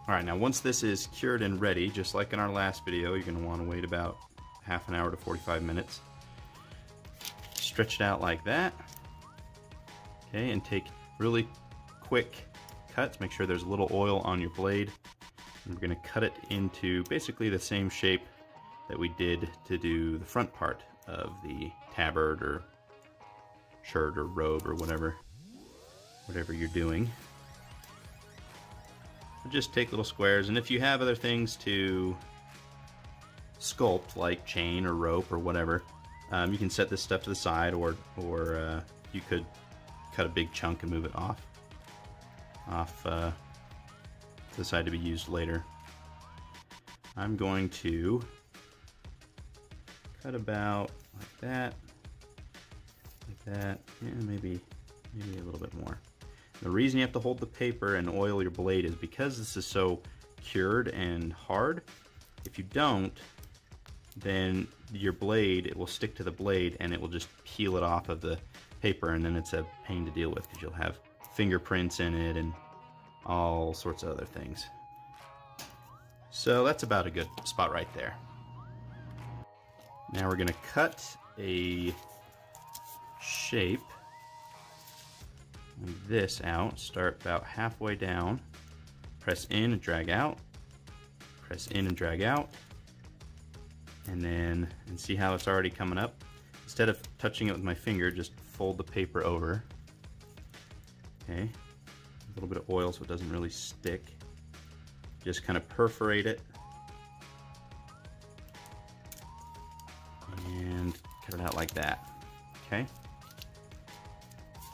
Alright, now once this is cured and ready, just like in our last video, you're going to want to wait about half an hour to 45 minutes. Stretch it out like that. Okay, and take really quick cuts. Make sure there's a little oil on your blade. And we're going to cut it into basically the same shape that we did to do the front part of the tabard or shirt or robe or whatever you're doing. Just take little squares, and if you have other things to sculpt like chain or rope or whatever, you can set this stuff to the side, or you could cut a big chunk and move it off to the side to be used later. I'm going to cut about like that, yeah, maybe a little bit more. The reason you have to hold the paper and oil your blade is because this is so cured and hard. If you don't, then your blade, it will stick to the blade and it will just peel it off of the paper, and then it's a pain to deal with because you'll have fingerprints in it and all sorts of other things. So that's about a good spot right there. Now we're going to cut a shape like this out. Start about halfway down, press in and drag out, press in and drag out, and see how it's already coming up. Instead of touching it with my finger, just fold the paper over. Okay, a little bit of oil so it doesn't really stick. Just kind of perforate it and cut it out like that. Okay,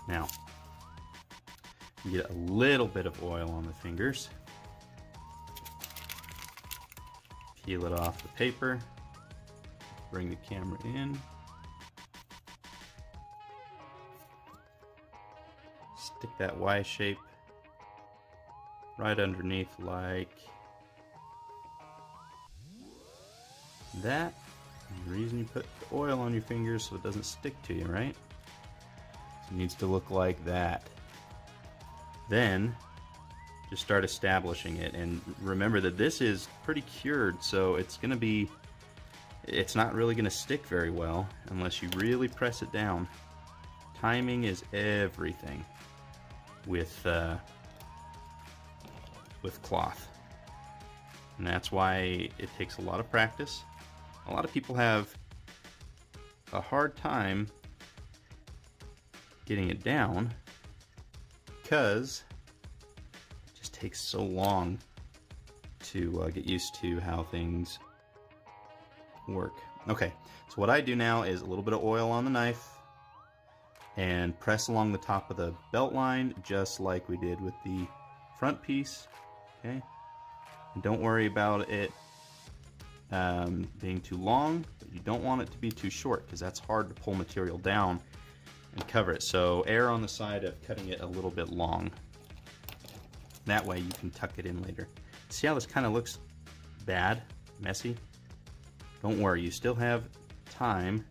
now you get a little bit of oil on the fingers. Peel it off the paper. Bring the camera in. Stick that Y shape right underneath like that. And the reason you put the oil on your fingers so it doesn't stick to you, right? So it needs to look like that. Then just start establishing it, and remember that this is pretty cured, so it's not really going to stick very well unless you really press it down. Timing is everything with cloth, and that's why it takes a lot of practice. A lot of people have a hard time getting it down because it just takes so long to get used to how things work. Okay, so what I do now is a little bit of oil on the knife and press along the top of the belt line just like we did with the front piece. Okay, and don't worry about it being too long, but you don't want it to be too short because that's hard to pull material down and cover it. So err on the side of cutting it a little bit long. That way you can tuck it in later. See how this kind of looks bad, messy? Don't worry, you still have time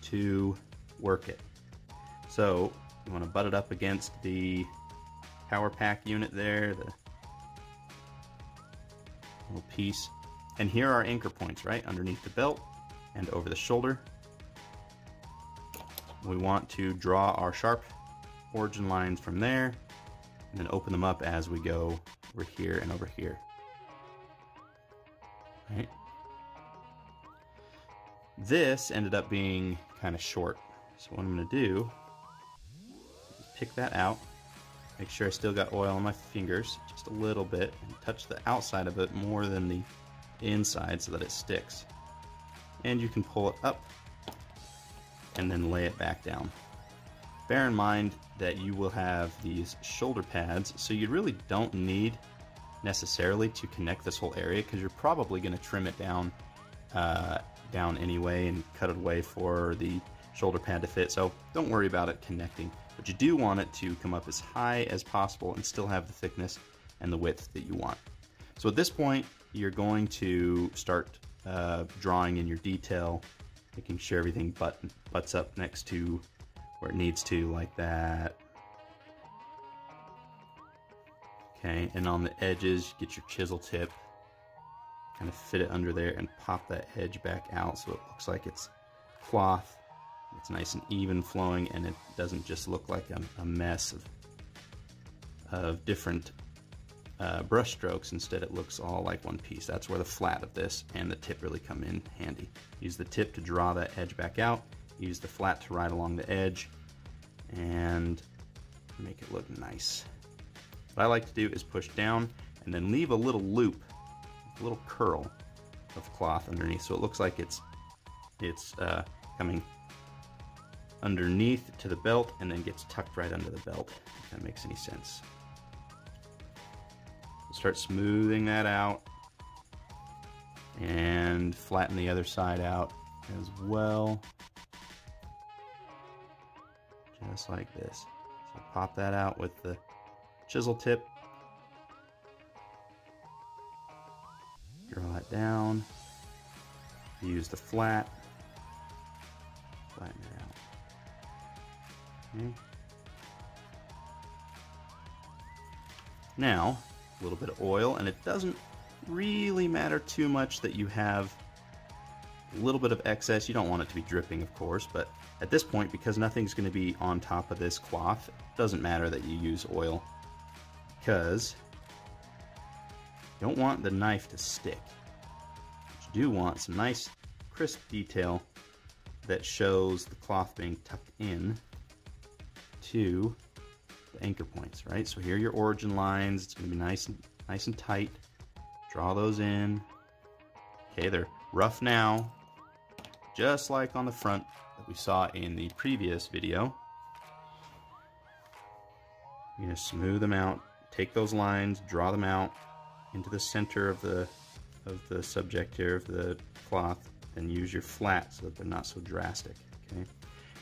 to work it. So you want to butt it up against the power pack unit there, the little piece. And here are anchor points, right? Underneath the belt and over the shoulder. We want to draw our sharp origin lines from there and then open them up as we go over here and over here. Right? This ended up being kind of short. So what I'm going to do is pick that out, make sure I still got oil on my fingers, just a little bit, and touch the outside of it more than the inside so that it sticks. And you can pull it up and then lay it back down. Bear in mind that you will have these shoulder pads, so you really don't need necessarily to connect this whole area because you're probably going to trim it down anyway and cut it away for the shoulder pad to fit, so don't worry about it connecting. But you do want it to come up as high as possible and still have the thickness and the width that you want. So at this point you're going to start drawing in your detail, making sure everything butts up next to where it needs to, like that. Okay, and on the edges, get your chisel tip, kind of fit it under there and pop that edge back out so it looks like it's cloth. It's nice and even flowing, and it doesn't just look like a mess of different brush strokes. Instead, it looks all like one piece. That's where the flat of this and the tip really come in handy. Use the tip to draw that edge back out, use the flat to ride along the edge, and make it look nice. What I like to do is push down and then leave a little loop, a little curl of cloth underneath, so it looks like it's coming underneath to the belt and then gets tucked right under the belt, if that makes any sense. Start smoothing that out and flatten the other side out as well, just like this. So pop that out with the chisel tip, draw it down, use the flat, flatten it out. Okay. Now, a little bit of oil, and it doesn't really matter too much that you have a little bit of excess. You don't want it to be dripping, of course, but at this point, because nothing's going to be on top of this cloth, it doesn't matter that you use oil, because you don't want the knife to stick. But you do want some nice crisp detail that shows the cloth being tucked in to the anchor points, right? So here are your origin lines. It's going to be nice and tight. Draw those in. Okay, they're rough now, just like on the front that we saw in the previous video. You're going to smooth them out. Take those lines, draw them out into the center of the subject here, of the cloth, and use your flat so that they're not so drastic. Okay.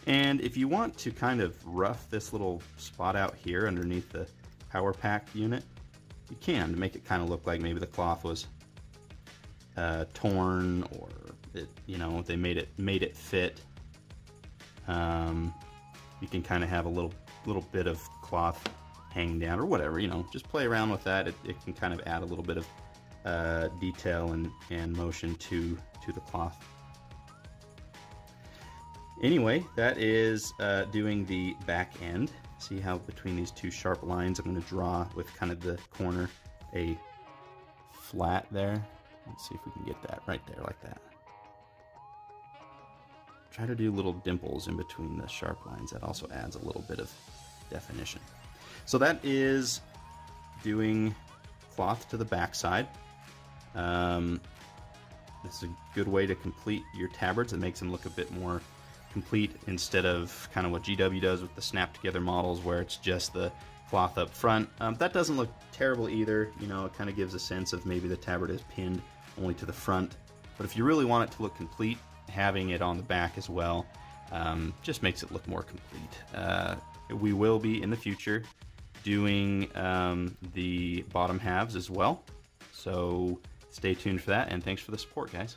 And if you want to kind of rough this little spot out here underneath the power pack unit, you can, to make it kind of look like maybe the cloth was torn, or they made it fit. You can kind of have a little bit of cloth hang down or whatever, just play around with that. It can kind of add a little bit of detail and motion to the cloth. Anyway, that is doing the back end. See how between these two sharp lines, I'm going to draw with kind of the corner a flat there. Let's see if we can get that right there like that. Try to do little dimples in between the sharp lines. That also adds a little bit of definition. So that is doing cloth to the back side. This is a good way to complete your tabards. It makes them look a bit more complete instead of kind of what GW does with the snap together models where it's just the cloth up front. That doesn't look terrible either. It kind of gives a sense of maybe the tabard is pinned only to the front. But if you really want it to look complete, having it on the back as well just makes it look more complete. We will be in the future doing the bottom halves as well, so stay tuned for that, and thanks for the support, guys.